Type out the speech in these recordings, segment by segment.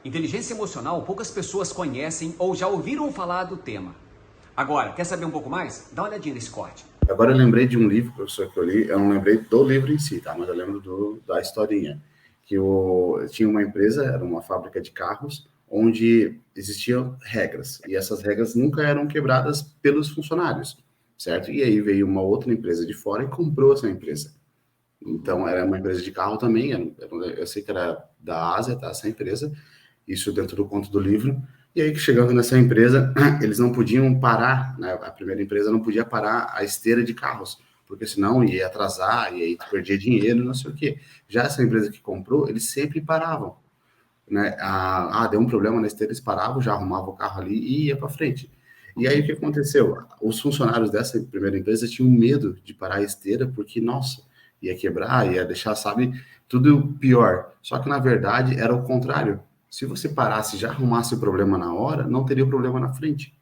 Inteligência emocional poucas pessoas conhecem ou já ouviram falar do tema. Agora, quer saber um pouco mais? Dá uma olhadinha nesse corte. Agora eu lembrei de um livro, professor, que eu li. Eu não lembrei do livro em si, tá? Mas eu lembro da historinha. Tinha uma empresa, era uma fábrica de carros, onde existiam regras. E essas regras nunca eram quebradas pelos funcionários, certo? E aí veio uma outra empresa de fora e comprou essa empresa. Então, era uma empresa de carro também. Eu sei que era da Ásia, tá? Essa empresa. Isso dentro do conto do livro. E aí, chegando nessa empresa, eles não podiam parar, né? A primeira empresa não podia parar a esteira de carros, porque senão ia atrasar, e aí tu perdia dinheiro, não sei o quê. Já essa empresa que comprou, eles sempre paravam, né? Deu um problema na esteira, eles paravam, já arrumavam o carro ali e ia para frente. E aí, o que aconteceu? Os funcionários dessa primeira empresa tinham medo de parar a esteira, porque, nossa, ia quebrar, ia deixar, sabe, tudo pior. Só que, na verdade, era o contrário. Se você parasse e já arrumasse o problema na hora, não teria o problema na frente.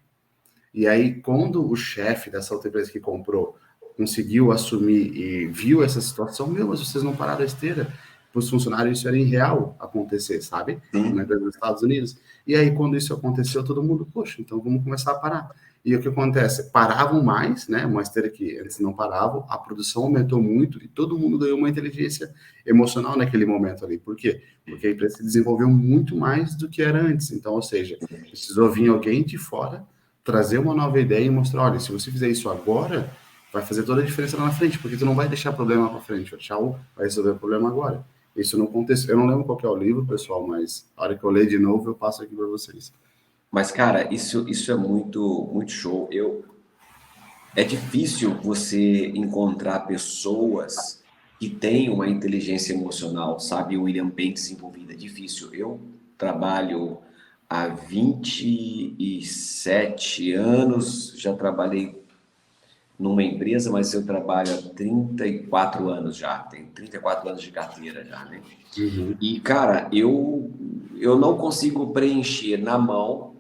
E aí, quando o chefe dessa outra empresa que comprou conseguiu assumir e viu essa situação, meu, mas vocês não pararam a esteira. Para os funcionários isso era irreal acontecer, sabe? Na empresa dos Estados Unidos. E aí, quando isso aconteceu, todo mundo, poxa, então vamos começar a parar. E o que acontece? Paravam mais, né? Uma esteira que antes não paravam, a produção aumentou muito e todo mundo ganhou uma inteligência emocional naquele momento ali. Por quê? Porque a empresa se desenvolveu muito mais do que era antes. Então, ou seja, precisou vir alguém de fora trazer uma nova ideia e mostrar, olha, se você fizer isso agora, vai fazer toda a diferença lá na frente, porque tu não vai deixar problema para frente, vai resolver o problema agora. Isso não aconteceu. Eu não lembro qual é o livro, pessoal, mas a hora que eu ler de novo, eu passo aqui para vocês. Mas, cara, isso é muito show. É difícil você encontrar pessoas que têm uma inteligência emocional, sabe, William, bem desenvolvida. É difícil. Eu trabalho há 27 anos, já trabalhei numa empresa, mas eu trabalho há 34 anos já, tenho 34 anos de carteira já, né? Uhum. E, cara, eu não consigo preencher na mão,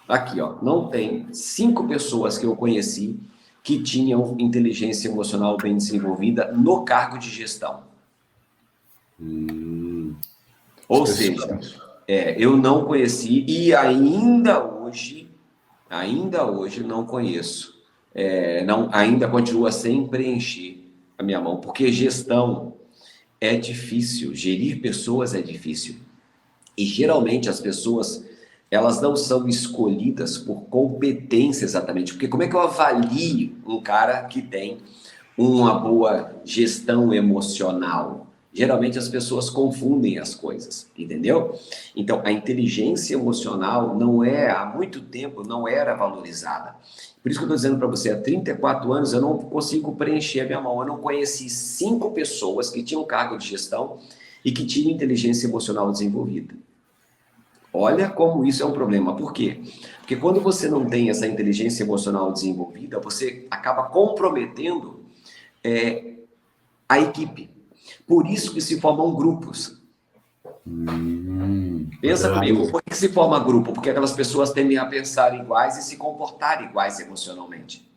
aqui, ó, não tem 5 pessoas que eu conheci que tinham inteligência emocional bem desenvolvida no cargo de gestão. Ou seja, eu não conheci e ainda hoje não conheço. Ainda continua sem preencher a minha mão, porque gestão é difícil, gerir pessoas é difícil. E geralmente as pessoas, elas não são escolhidas por competência exatamente, porque como é que eu avalio um cara que tem uma boa gestão emocional? Geralmente as pessoas confundem as coisas, entendeu? Então, a inteligência emocional há muito tempo, não era valorizada. Por isso que eu estou dizendo para você, há 34 anos eu não consigo preencher a minha mão. Eu não conheci 5 pessoas que tinham cargo de gestão e que tinham inteligência emocional desenvolvida. Olha como isso é um problema. Por quê? Porque quando você não tem essa inteligência emocional desenvolvida, você acaba comprometendo a equipe. Por isso que se formam grupos. Pensa comigo, por que se forma grupo? Porque aquelas pessoas tendem a pensar iguais e se comportar iguais emocionalmente.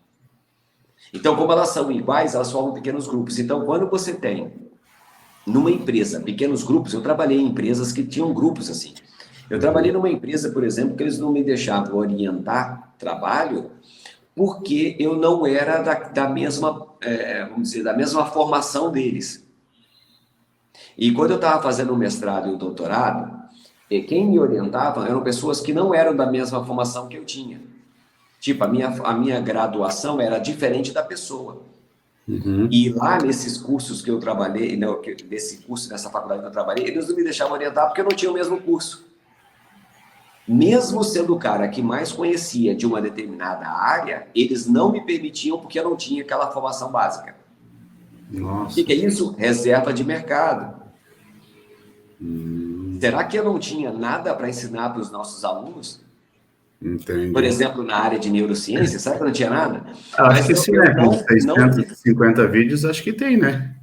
Então, como elas são iguais, elas formam pequenos grupos. Então, quando você tem numa empresa pequenos grupos, eu trabalhei em empresas que tinham grupos assim. Eu trabalhei numa empresa, por exemplo, que eles não me deixavam orientar trabalho porque eu não era da mesma, vamos dizer, da mesma formação deles. E quando eu estava fazendo o mestrado e o doutorado, quem me orientava eram pessoas que não eram da mesma formação que eu tinha. Tipo, a minha graduação era diferente da pessoa. Uhum. E lá nesses cursos que eu trabalhei, nessa faculdade que eu trabalhei, eles não me deixavam orientar porque eu não tinha o mesmo curso. Mesmo sendo o cara que mais conhecia de uma determinada área, eles não me permitiam porque eu não tinha aquela formação básica. Nossa. O que é isso? Reserva de mercado. Será que eu não tinha nada para ensinar para os nossos alunos? Entendi. Por exemplo, na área de neurociência, será que eu não tinha nada? Acho que sim, né? Com 650 vídeos, acho que tem, né?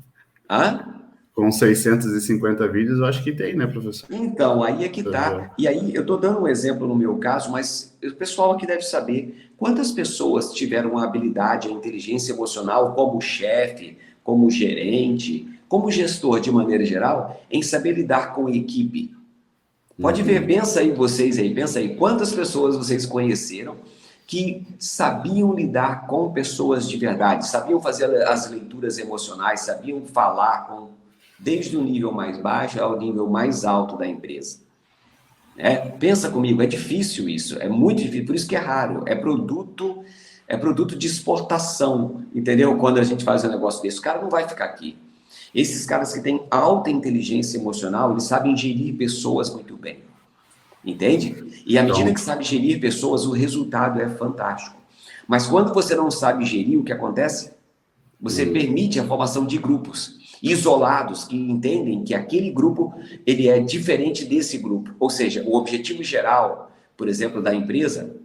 Hã? Com 650 vídeos, eu acho que tem, né, professor? Então, aí é que tá. E aí, eu estou dando um exemplo no meu caso, mas o pessoal aqui deve saber quantas pessoas tiveram a habilidade, a inteligência emocional como chefe, como gerente, como gestor de maneira geral, em saber lidar com a equipe. Pode ver, pensa aí vocês aí, pensa aí, quantas pessoas vocês conheceram que sabiam lidar com pessoas de verdade, sabiam fazer as leituras emocionais, sabiam falar desde o nível mais baixo ao nível mais alto da empresa. Pensa comigo, é difícil isso, é muito difícil, por isso que é raro, é produto de exportação, entendeu? Quando a gente faz um negócio desse, o cara não vai ficar aqui. Esses caras que têm alta inteligência emocional, eles sabem gerir pessoas muito bem, entende? E à medida que sabe gerir pessoas, o resultado é fantástico. Mas quando você não sabe gerir, o que acontece? Você permite a formação de grupos isolados que entendem que aquele grupo ele é diferente desse grupo. Ou seja, o objetivo geral, por exemplo, da empresa,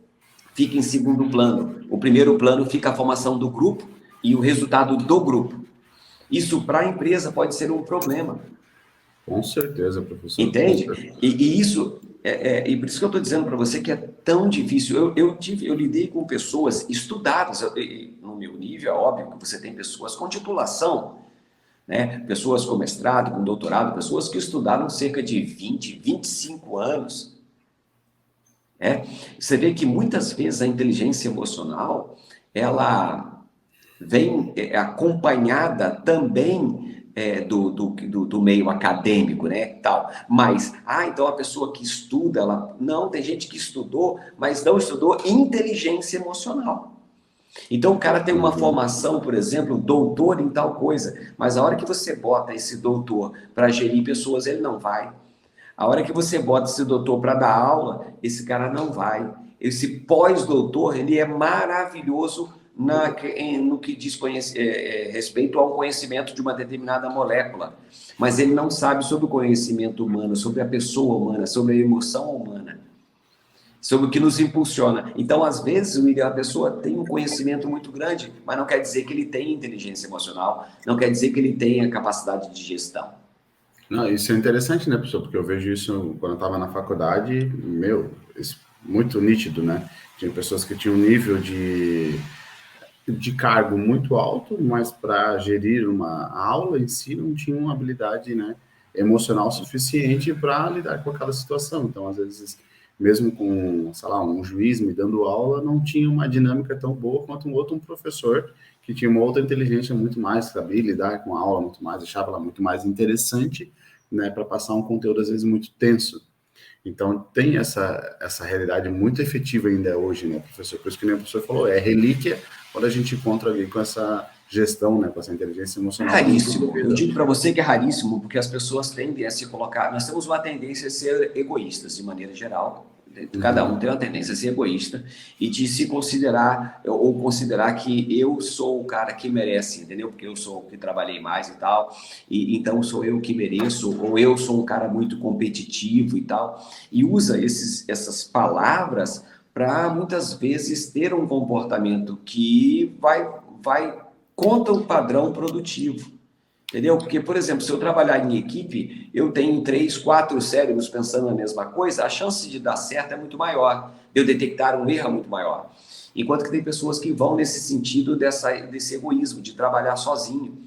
fica em segundo plano. O primeiro plano fica a formação do grupo e o resultado do grupo. Isso para a empresa pode ser um problema. Com certeza, professor. Entende? E isso e por isso que eu estou dizendo para você que é tão difícil. Eu lidei com pessoas estudadas. No meu nível, é óbvio que você tem pessoas com titulação, né? Pessoas com mestrado, com doutorado, pessoas que estudaram cerca de 20, 25 anos. Você vê que muitas vezes a inteligência emocional, ela vem acompanhada também do meio acadêmico, né, tal. Mas, então a pessoa que estuda, não, tem gente que estudou, mas não estudou inteligência emocional. Então o cara tem uma formação, por exemplo, doutor em tal coisa, mas a hora que você bota esse doutor para gerir pessoas, ele não vai. A hora que você bota esse doutor para dar aula, esse cara não vai. Esse pós-doutor, ele é maravilhoso no que diz respeito ao conhecimento de uma determinada molécula, mas ele não sabe sobre o conhecimento humano, sobre a pessoa humana, sobre a emoção humana, sobre o que nos impulsiona. Então, às vezes, a pessoa tem um conhecimento muito grande, mas não quer dizer que ele tem inteligência emocional, não quer dizer que ele tenha capacidade de gestão. Não, isso é interessante, né, professor? Porque eu vejo isso quando eu estava na faculdade, muito nítido, né? Tinha pessoas que tinham um nível de cargo muito alto, mas para gerir uma aula em si não tinham uma habilidade, né, emocional suficiente para lidar com aquela situação. Então, às vezes, mesmo com, sei lá, um juiz me dando aula, não tinha uma dinâmica tão boa quanto um professor que tinha uma outra inteligência muito mais, sabia lidar com a aula muito mais, achava ela muito mais interessante, né, para passar um conteúdo, às vezes, muito tenso. Então, tem essa realidade muito efetiva ainda hoje, né, professor? Por isso que nem o professor falou, é relíquia quando a gente encontra alguém com essa gestão, né, com essa inteligência emocional. É raríssimo. Eu digo para você que é raríssimo, porque as pessoas tendem a se colocar... Nós temos uma tendência a ser egoístas, de maneira geral. Cada um tem uma tendência a ser egoísta e de se considerar, ou considerar que eu sou o cara que merece, entendeu? Porque eu sou o que trabalhei mais e tal, e então sou eu que mereço, ou eu sou um cara muito competitivo e tal, e usa essas palavras para muitas vezes ter um comportamento que vai contra o padrão produtivo. Entendeu? Porque, por exemplo, se eu trabalhar em equipe, eu tenho 3, 4 cérebros pensando a mesma coisa, a chance de dar certo é muito maior, de eu detectar um erro é muito maior. Enquanto que tem pessoas que vão nesse sentido desse egoísmo, de trabalhar sozinho.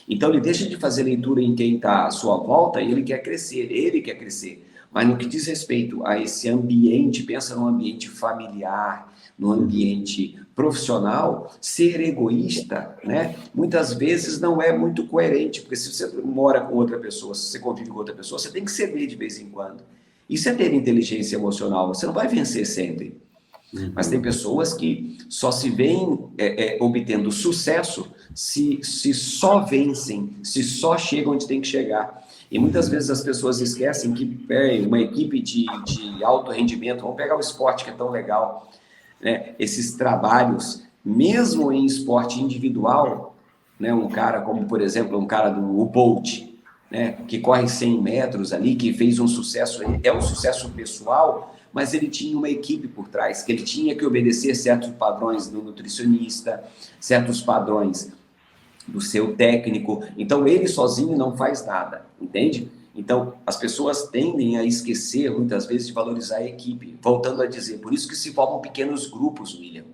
Então, ele deixa de fazer leitura em quem está à sua volta e ele quer crescer. Mas no que diz respeito a esse ambiente, pensa num ambiente familiar, no ambiente profissional, ser egoísta, né, muitas vezes não é muito coerente, porque se você mora com outra pessoa, se você convive com outra pessoa, você tem que ceder de vez em quando. Isso é ter inteligência emocional, você não vai vencer sempre. Mas tem pessoas que só se veem obtendo sucesso se só vencem, se só chegam onde tem que chegar. E muitas vezes as pessoas esquecem que uma equipe de alto rendimento, vamos pegar o esporte que é tão legal, né? Esses trabalhos, mesmo em esporte individual, né? Um cara como, por exemplo, um cara do Bolt, né? Que corre 100 metros ali, que fez um sucesso, é um sucesso pessoal, mas ele tinha uma equipe por trás, que ele tinha que obedecer certos padrões do nutricionista, certos padrões do seu técnico. Então, ele sozinho não faz nada, entende? Então, as pessoas tendem a esquecer, muitas vezes, de valorizar a equipe. Voltando a dizer, por isso que se formam pequenos grupos, William.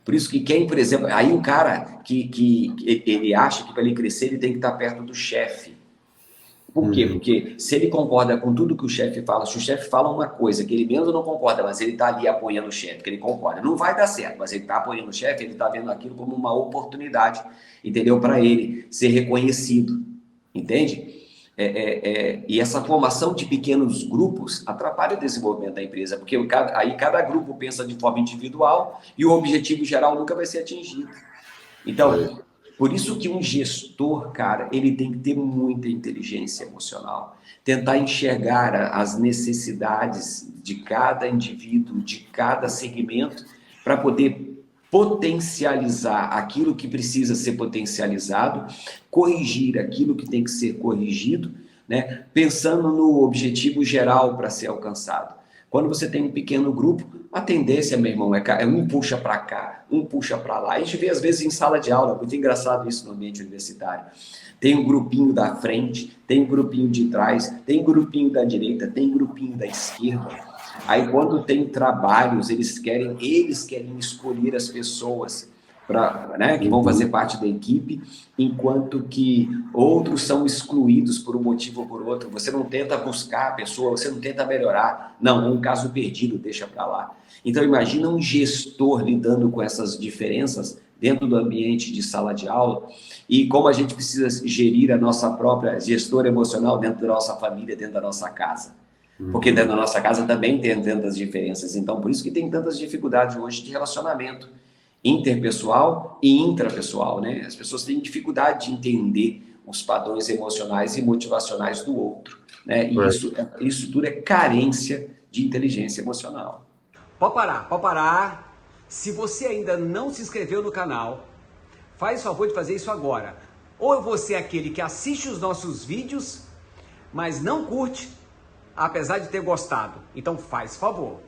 Por isso que quem, por exemplo, aí o cara que ele acha que para ele crescer, ele tem que estar perto do chefe. Por quê? Porque se ele concorda com tudo que o chefe fala, se o chefe fala uma coisa que ele mesmo não concorda, mas ele está ali apoiando o chefe, que ele concorda, não vai dar certo, mas ele está apoiando o chefe, ele está vendo aquilo como uma oportunidade, entendeu? Para ele ser reconhecido, entende? E essa formação de pequenos grupos atrapalha o desenvolvimento da empresa, porque aí cada grupo pensa de forma individual e o objetivo geral nunca vai ser atingido. Então, por isso que um gestor, cara, ele tem que ter muita inteligência emocional, tentar enxergar as necessidades de cada indivíduo, de cada segmento, para poder potencializar aquilo que precisa ser potencializado, corrigir aquilo que tem que ser corrigido, né? Pensando no objetivo geral para ser alcançado. Quando você tem um pequeno grupo, a tendência, meu irmão, é um puxa para cá, um puxa para lá. A gente vê às vezes em sala de aula, muito engraçado isso no ambiente universitário. Tem um grupinho da frente, tem um grupinho de trás, tem um grupinho da direita, tem um grupinho da esquerda. Aí quando tem trabalhos, eles querem escolher as pessoas né, que vão fazer parte da equipe, enquanto que outros são excluídos por um motivo ou por outro. Você não tenta buscar a pessoa, você não tenta melhorar. Não, é um caso perdido, deixa para lá. Então imagina um gestor lidando com essas diferenças dentro do ambiente de sala de aula e como a gente precisa gerir a nossa própria gestora emocional dentro da nossa família, dentro da nossa casa. Porque dentro da nossa casa também tem tantas diferenças. Então, por isso que tem tantas dificuldades hoje de relacionamento interpessoal e intrapessoal, né? As pessoas têm dificuldade de entender os padrões emocionais e motivacionais do outro, né? E isso tudo é carência de inteligência emocional. Pode parar. Se você ainda não se inscreveu no canal, faz o favor de fazer isso agora. Ou você é aquele que assiste os nossos vídeos, mas não curte, apesar de ter gostado. Então faz favor.